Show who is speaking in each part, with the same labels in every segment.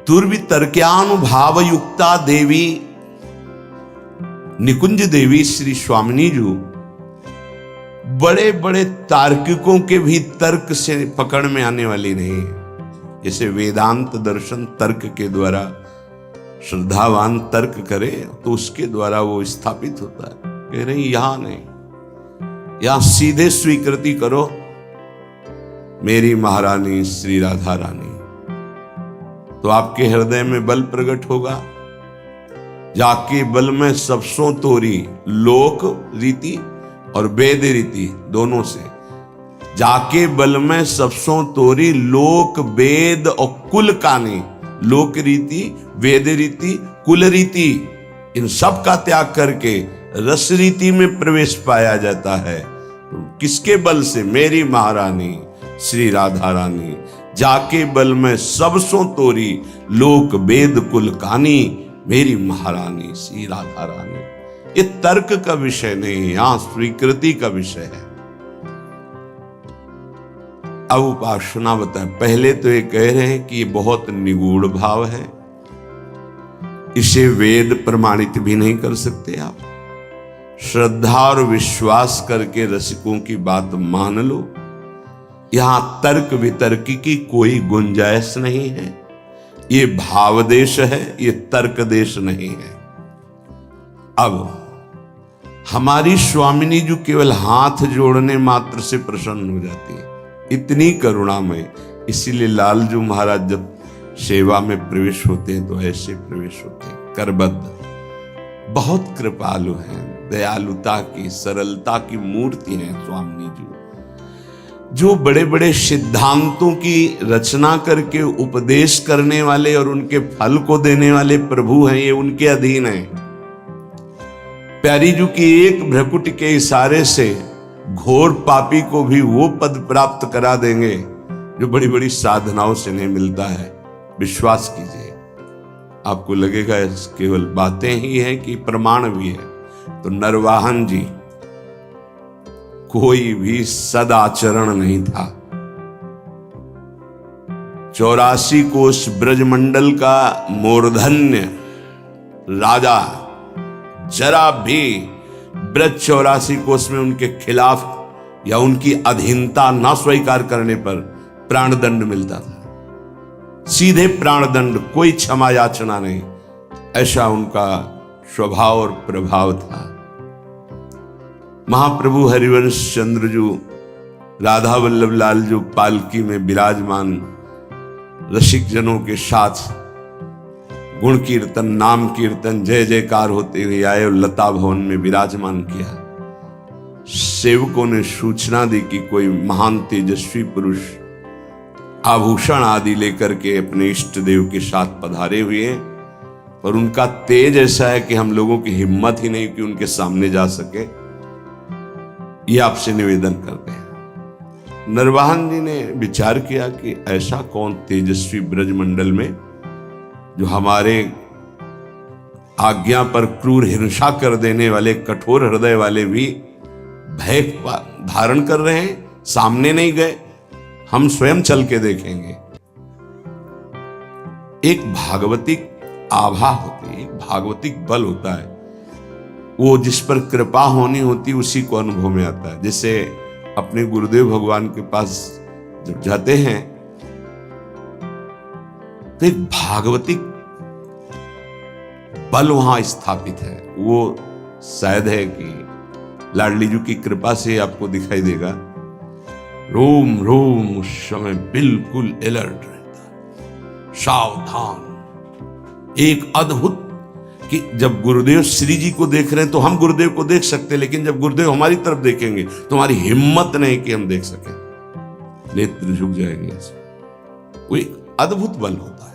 Speaker 1: दुर्वितर्क्यानुभाव युक्ता देवी निकुंज देवी श्री स्वामिनी जी बड़े बड़े तार्किकों के भी तर्क से पकड़ में आने वाली नहीं है। जैसे वेदांत दर्शन तर्क के द्वारा श्रद्धावान तर्क करे तो उसके द्वारा वो स्थापित होता है। कह रही यहां नहीं, यहां सीधे स्वीकृति करो मेरी महारानी श्री राधा रानी, तो आपके हृदय में बल प्रकट होगा। जाके बल में सबसों तोरी लोक रीति और वेद रीति दोनों से, जाके बल में सबसों तोरी लोक वेद और कुल कानी, लोक रीति वेद रीति कुल रीति, इन सब का त्याग करके रस रीति में प्रवेश पाया जाता है। तो किसके बल से? मेरी महारानी श्री राधा रानी। जाके बल में सबसों तोरी लोक वेद कुल कानी, मेरी महारानी श्री राधा रानी। ये तर्क का विषय नहीं, यहां स्वीकृति का विषय है। अब उपासना बताए। पहले तो ये कह रहे हैं कि ये बहुत निगूढ़ भाव है, इसे वेद प्रमाणित भी नहीं कर सकते आप। श्रद्धा और विश्वास करके रसिकों की बात मान लो। यहां तर्क वितर्क की कोई गुंजाइश नहीं है। ये भाव देश है, ये तर्क देश नहीं है। अब हमारी स्वामिनी जो केवल हाथ जोड़ने मात्र से प्रसन्न हो जाती है, इतनी करुणामय। इसीलिए लालजू महाराज जब सेवा में प्रवेश होते हैं तो ऐसे प्रवेश होते हैं, करबद्ध। बहुत कृपालु हैं, दयालुता की सरलता की मूर्ति है स्वामिनी जी। जो बड़े बड़े सिद्धांतों की रचना करके उपदेश करने वाले और उनके फल को देने वाले प्रभु हैं, ये उनके अधीन है। प्यारी जी की एक भ्रकुटी के इशारे से घोर पापी को भी वो पद प्राप्त करा देंगे जो बड़ी बड़ी साधनाओं से नहीं मिलता है। विश्वास कीजिए, आपको लगेगा केवल बातें ही हैं कि प्रमाण भी है। तो नरवाहन जी कोई भी सदाचरण नहीं था। 84 कोष ब्रजमंडल का मूर्धन्य राजा जरा भी ब्रज 84 कोष में उनके खिलाफ या उनकी अधीनता न स्वीकार करने पर प्राणदंड मिलता था। सीधे प्राणदंड, कोई क्षमा याचना नहीं। ऐसा उनका स्वभाव और प्रभाव था। महाप्रभु हरिवंश चंद्र जो राधा वल्लभ लाल जो पालकी में विराजमान रसिक जनों के साथ गुण कीर्तन नाम कीर्तन जय जयकार होते हुए आए और लता भवन में विराजमान किया। सेवकों ने सूचना दी कि कोई महान तेजस्वी पुरुष आभूषण आदि लेकर के अपने इष्ट देव के साथ पधारे हुए हैं, और उनका तेज ऐसा है कि हम लोगों की हिम्मत ही नहीं कि उनके सामने जा सके। ये आपसे निवेदन करते हैं। नरवाहन जी ने विचार किया कि ऐसा कौन तेजस्वी ब्रजमंडल में जो हमारे आज्ञा पर क्रूर हिंसा कर देने वाले कठोर हृदय वाले भी भय धारण कर रहे हैं, सामने नहीं गए, हम स्वयं चल के देखेंगे। एक भागवतिक आभा होती है, एक भागवतिक बल होता है, वो जिस पर कृपा होनी होती उसी को अनुभव में आता है। जैसे अपने गुरुदेव भगवान के पास जब जाते हैं तो एक भागवतिक बल वहां स्थापित है। वो शायद है कि लाडली जी की कृपा से आपको दिखाई देगा। रोम रोम उस समय बिल्कुल अलर्ट रहता है, सावधान। एक अद्भुत कि जब गुरुदेव श्री जी को देख रहे हैं तो हम गुरुदेव को देख सकते हैं, लेकिन जब गुरुदेव हमारी तरफ देखेंगे तो हमारी हिम्मत नहीं कि हम देख सकें, नेत्र झुक जाएंगे। वो एक अद्भुत बल होता है।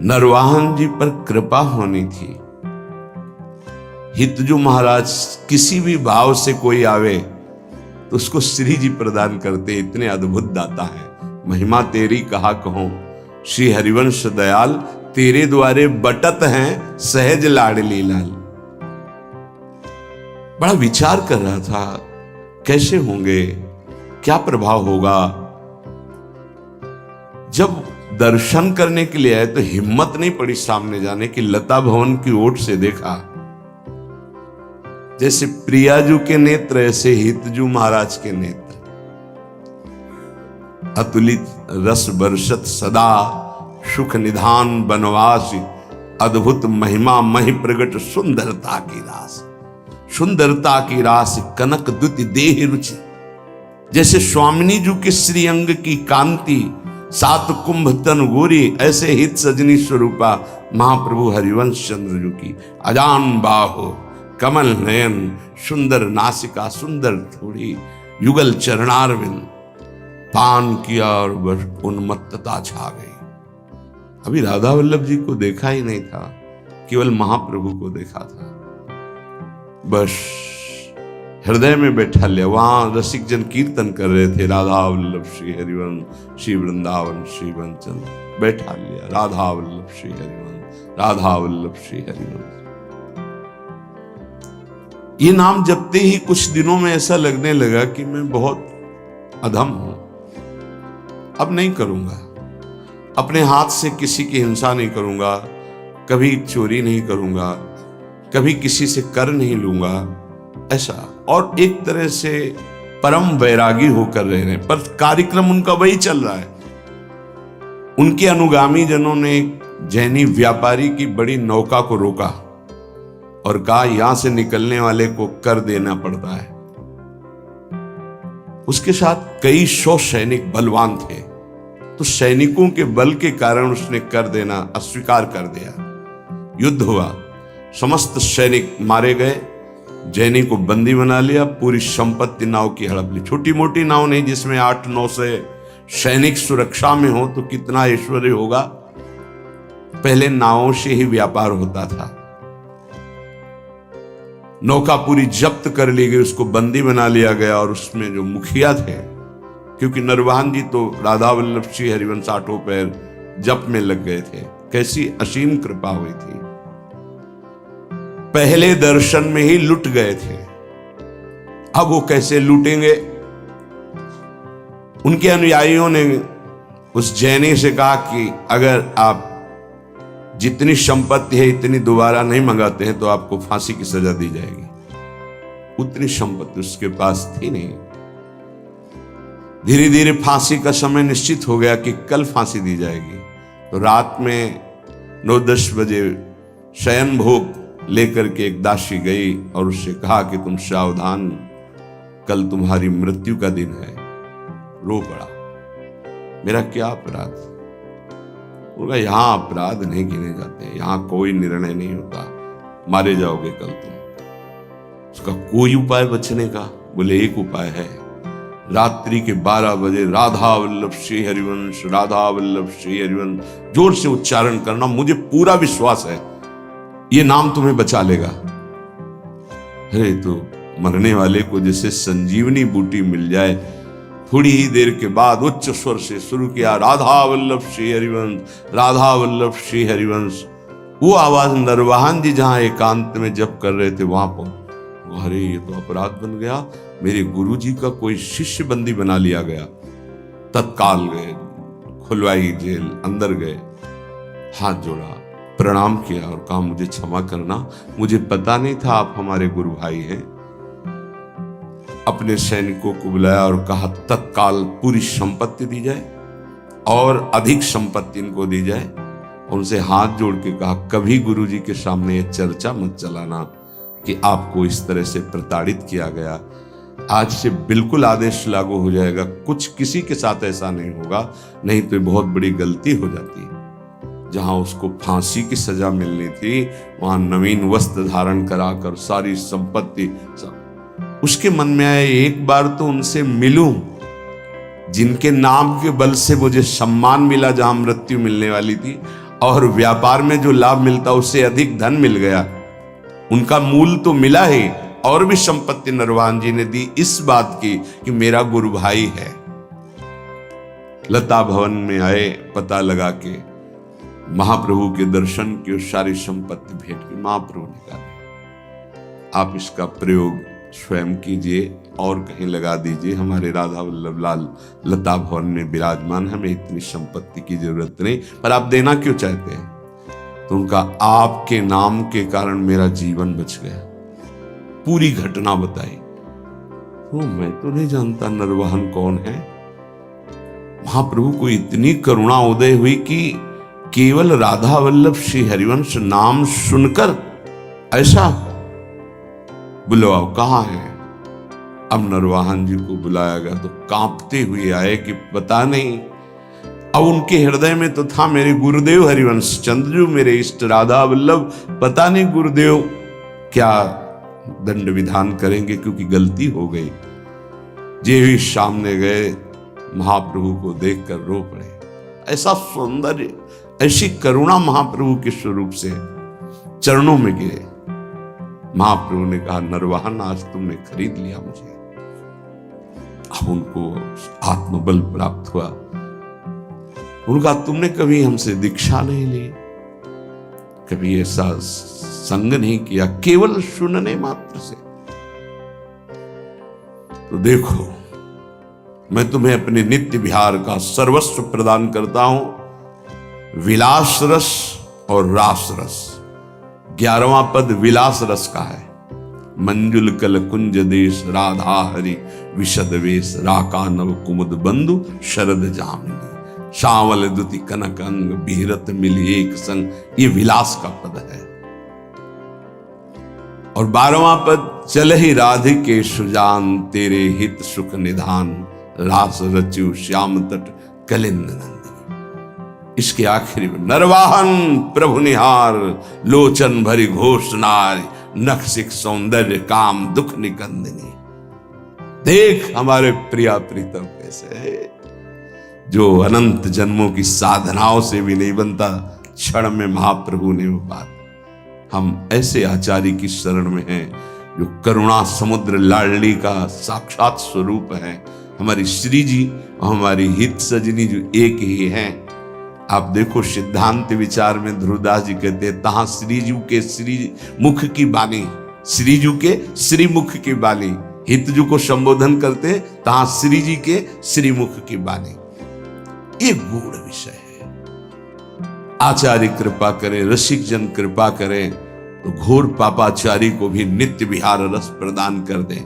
Speaker 1: नरवाहन जी पर कृपा होनी थी। हितजू महाराज किसी भी भाव से कोई आवे तो उसको श्री जी प्रदान करते, इतने अद्भुत दाता है। महिमा तेरी कहा कहो, श्री हरिवंश दयाल तेरे द्वारे बटत हैं सहज लाडली लाल। बड़ा विचार कर रहा था कैसे होंगे, क्या प्रभाव होगा। जब दर्शन करने के लिए आए तो हिम्मत नहीं पड़ी सामने जाने की। लता भवन की ओट से देखा, जैसे प्रियाजू के नेत्र ऐसे हितजू महाराज के नेत्र, अतुलित रस बरसत सदा, सुख निधान बनवासी, अद्भुत महिमा महि प्रगट सुंदरता की रास। सुंदरता की रास कनक द्युति देह रुचि, जैसे स्वामिनी जू के श्रीअंग की कांति, सात कुंभ तन गोरी, ऐसे हित सजनी स्वरूपा महाप्रभु हरिवंश चंद्र जू की अजान बाहो, कमल नयन, सुंदर नासिका, सुंदर थोड़ी, युगल चरणारविंद, पान किया और बस उन्मत्तता छा गई। अभी राधा वल्लभ जी को देखा ही नहीं था, केवल महाप्रभु को देखा था। बस हृदय में बैठा लिया। वहां रसिक जन कीर्तन कर रहे थे, राधा वल्लभ श्री हरिवंश श्री वृंदावन श्री वंचन, बैठा लिया राधा वल्लभ श्री हरिवंश, राधा वल्लभ श्री हरिवंश। ये नाम जपते ही कुछ दिनों में ऐसा लगने लगा कि मैं बहुत अधम हूं, अब नहीं करूंगा, अपने हाथ से किसी की हिंसा नहीं करूंगा, कभी चोरी नहीं करूंगा, कभी किसी से कर नहीं लूंगा, ऐसा। और एक तरह से परम वैरागी होकर रह रहे हैं, पर कार्यक्रम उनका वही चल रहा है। उनके अनुगामी जनों ने जैनी व्यापारी की बड़ी नौका को रोका और कहा यहां से निकलने वाले को कर देना पड़ता है। उसके साथ कई 100 सैनिक बलवान थे, तो सैनिकों के बल के कारण उसने कर देना अस्वीकार कर दिया। युद्ध हुआ, समस्त सैनिक मारे गए, जैनी को बंदी बना लिया, पूरी संपत्ति नाव की हड़प ली। छोटी मोटी नाव नहीं जिसमें 8-9 सैनिक सुरक्षा में हो तो कितना ऐश्वर्य होगा। पहले नावों से ही व्यापार होता था। नौका पूरी जब्त कर ली गई, उसको बंदी बना लिया गया और उसमें जो मुखिया थे, क्योंकि नरवाहन जी तो राधा वल्लभ श्री हरिवंश आठों पैर जप में लग गए थे, कैसी असीम कृपा हुई थी। पहले दर्शन में ही लुट गए थे, अब वो कैसे लूटेंगे। उनके अनुयायियों ने उस जैनी से कहा कि अगर आप जितनी संपत्ति है इतनी दोबारा नहीं मंगाते हैं तो आपको फांसी की सजा दी जाएगी। उतनी संपत्ति उसके पास थी नहीं। धीरे धीरे फांसी का समय निश्चित हो गया कि कल फांसी दी जाएगी, तो रात में 9-10 बजे शयन भोग लेकर के एक दासी गई और उससे कहा कि तुम सावधान, कल तुम्हारी मृत्यु का दिन है। रो पड़ा, मेरा क्या अपराध। बोला यहां अपराध नहीं गिने जाते, यहां कोई निर्णय नहीं होता, मारे जाओगे कल तुम। उसका कोई उपाय बचने का? बोले एक उपाय है, रात्रि के 12 बजे राधा वल्लभ श्री हरिवंश, राधा वल्लभ श्री हरिवंश जोर से उच्चारण करना, मुझे पूरा विश्वास है ये नाम तुम्हें बचा लेगा। अरे तो मरने वाले को जैसे संजीवनी बूटी मिल जाए। थोड़ी ही देर के बाद उच्च स्वर से शुरू किया, राधा वल्लभ श्री हरिवंश, राधा वल्लभ श्री हरिवंश। वो आवाज नरवाहन जी जहां एकांत में जप कर रहे थे वहां पर, अरे ये तो अपराध बन गया, मेरे गुरु जी का कोई शिष्य बंदी बना लिया गया। तत्काल गए, खुलवाई जेल, अंदर गए, हाथ जोड़ा, प्रणाम किया और कहा मुझे क्षमा करना, मुझे पता नहीं था आप हमारे गुरु भाई हैं। अपने सैनिकों को बुलाया और कहा तत्काल पूरी संपत्ति दी जाए और अधिक संपत्ति इनको दी जाए। उनसे हाथ जोड़ के कहा कभी गुरु जी के सामने ये चर्चा मत चलाना कि आपको इस तरह से प्रताड़ित किया गया। आज से बिल्कुल आदेश लागू हो जाएगा, कुछ किसी के साथ ऐसा नहीं होगा, नहीं तो बहुत बड़ी गलती हो जाती। जहां उसको फांसी की सजा मिलनी थी वहां नवीन वस्त्र धारण कराकर सारी संपत्ति सब। उसके मन में आया एक बार तो उनसे मिलूं, जिनके नाम के बल से मुझे सम्मान मिला जहां मृत्यु मिलने वाली थी, और व्यापार में जो लाभ मिलता उससे अधिक धन मिल गया। उनका मूल तो मिला ही, और भी संपत्ति नरवाहन जी ने दी इस बात की कि मेरा गुरु भाई है। लता भवन में आए, पता लगा के महाप्रभु के दर्शन की सारी संपत्ति भेंट की। महाप्रभु ने कहा आप इसका प्रयोग स्वयं कीजिए और कहीं लगा दीजिए। हमारे राधा वल्लभ लाल लता भवन में विराजमान, हमें इतनी संपत्ति की जरूरत नहीं, पर आप देना क्यों चाहते हैं? तो उनका आपके नाम के कारण मेरा जीवन बच गया। पूरी घटना बताई। तो मैं तो नहीं जानता नरवाहन कौन है। महाप्रभु को इतनी करुणा उदय हुई कि केवल राधा वल्लभ श्री हरिवंश नाम सुनकर ऐसा बुलवाओ कहाँ है। अब नरवाहन जी को बुलाया गया तो कांपते हुए आए कि पता नहीं। अब उनके हृदय में तो था मेरे गुरुदेव हरिवंश चंद्रजू, मेरे इष्ट राधा वल्लभ, पता नहीं गुरुदेव क्या दंड विधान करेंगे, क्योंकि गलती हो गई। जे भी सामने गए महाप्रभु को देखकर रो पड़े। ऐसा सौंदर्य, ऐसी करुणा महाप्रभु के स्वरूप से चरणों में गिरे। महाप्रभु ने कहा, नरवाहन आज तुमने खरीद लिया मुझे। अब उनको आत्मबल प्राप्त हुआ। उनका तुमने कभी हमसे दीक्षा नहीं ली, कभी ऐसा संग नहीं किया, केवल सुनने मात्र से। तो देखो, मैं तुम्हें अपने नित्य विहार का सर्वस्व प्रदान करता हूं, विलास रस और रास रस। 11वां पद विलास रस का है। मंजुल कल कुंज देश राधा हरि विशद वेश, राका नव कुमुद बंधु शरद जामिनी, श्यामल दुति कनक अंग बिहरत मिली एक संग। ये विलास का पद है। और 12वां पद, चल ही राधिके सुजान तेरे हित सुख निधान, रास रचु श्याम तट कलिंद नंदिनी। इसके आखिरी में, नरवाहन प्रभु निहार लोचन भरी घोष नारी, नखसिक सौंदर्य काम दुख निकंदिनी। देख हमारे प्रिया प्रीतम कैसे है, जो अनंत जन्मों की साधनाओं से भी नहीं बनता, क्षण में महाप्रभु ने वो बात। हम ऐसे आचार्य की शरण में हैं जो करुणा समुद्र लाडली का साक्षात स्वरूप है। हमारी श्री जी और हमारी हित सजनी जो एक ही हैं। आप देखो सिद्धांत विचार में ध्रुवदास जी कहते हैं, तहां श्रीजू के श्री मुख की बानी, श्रीजू के श्री मुख की बानी, हितजू को संबोधन करते तहां श्री जी के श्री मुख की बानी। ये गूढ़ विषय है। आचार्य कृपा करें, रसिक जन कृपा करें तो घोर पापाचारी को भी नित्य विहार रस प्रदान कर दें।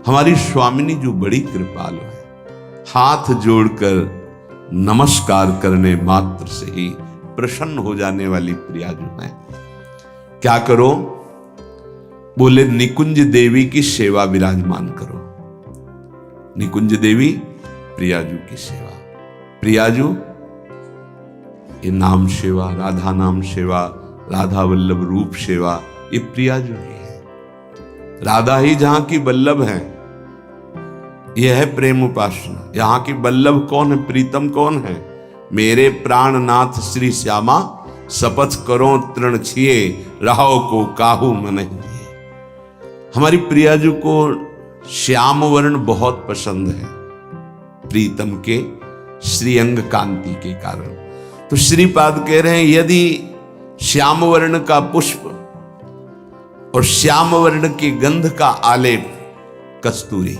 Speaker 1: हमारी स्वामिनी जो बड़ी कृपालु है, हाथ जोड़कर नमस्कार करने मात्र से ही प्रसन्न हो जाने वाली प्रिया जो है। क्या करो? बोले निकुंज देवी की सेवा विराजमान करो। निकुंज देवी प्रियाजू की सेवा। प्रियाजू ये नाम सेवा, राधा नाम सेवा, राधा वल्लभ रूप सेवा, ये प्रियाजू ही है। राधा ही जहां की वल्लभ है, यह है प्रेम उपासना। यहां की वल्लभ कौन है, प्रीतम कौन है? मेरे प्राणनाथ श्री श्यामा, शपथ करो तृण छिए, रहो को काहू मन हिए। हमारी प्रियाजू को श्याम वर्ण बहुत पसंद है, प्रीतम के श्रीअंग कांति के कारण। तो श्रीपाद कह रहे हैं, यदि श्याम वर्ण का पुष्प और श्याम वर्ण की गंध का आलेप कस्तूरी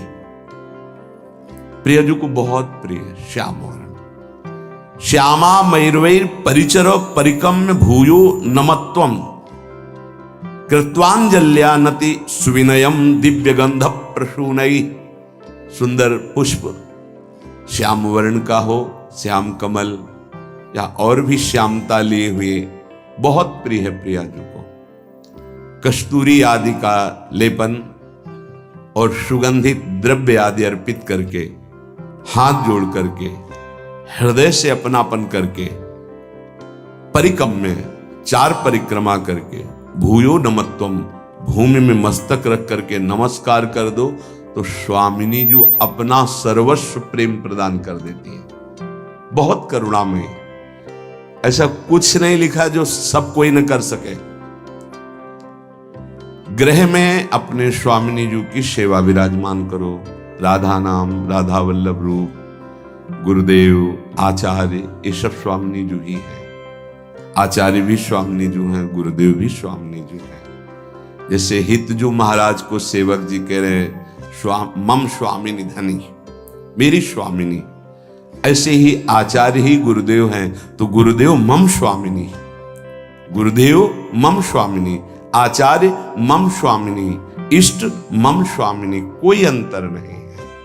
Speaker 1: प्रियजू को बहुत प्रिय है। श्याम वर्ण श्यामा मयूरवैर परिचर परिकम्य भूयो नमत्वम, कृत्वांजल्यानति सुविनयम दिव्य गंध प्रसूनई। सुंदर पुष्प श्याम वर्ण का हो, श्याम कमल या और भी श्यामता लिए हुए बहुत प्रिय है प्रियाजू को। कस्तूरी आदि का लेपन और सुगंधित द्रव्य आदि अर्पित करके, हाथ जोड़ करके, हृदय से अपनापन करके, परिकम में 4 परिक्रमा करके, भूयो नमत्वम, भूमि में मस्तक रख करके नमस्कार कर दो तो स्वामिनी जो अपना सर्वस्व प्रेम प्रदान कर देती है। बहुत करुणा में ऐसा कुछ नहीं लिखा जो सब कोई न कर सके। गृह में अपने स्वामिनी जी की सेवा विराजमान करो। राधा नाम, राधा वल्लभ रूप, गुरुदेव, आचार्य, ये सब स्वामिनी जी ही है। आचार्य भी स्वामिनी जी हैं, गुरुदेव भी स्वामिनी जी हैं। जैसे हितजू महाराज को सेवक जी कह रहे हैं मम स्वामिनी धनी, मेरी स्वामिनी, ऐसे ही आचार्य ही गुरुदेव हैं, तो गुरुदेव मम स्वामिनी, गुरुदेव मम स्वामिनी, आचार्य मम स्वामिनी, इष्ट मम स्वामिनी, कोई अंतर नहीं।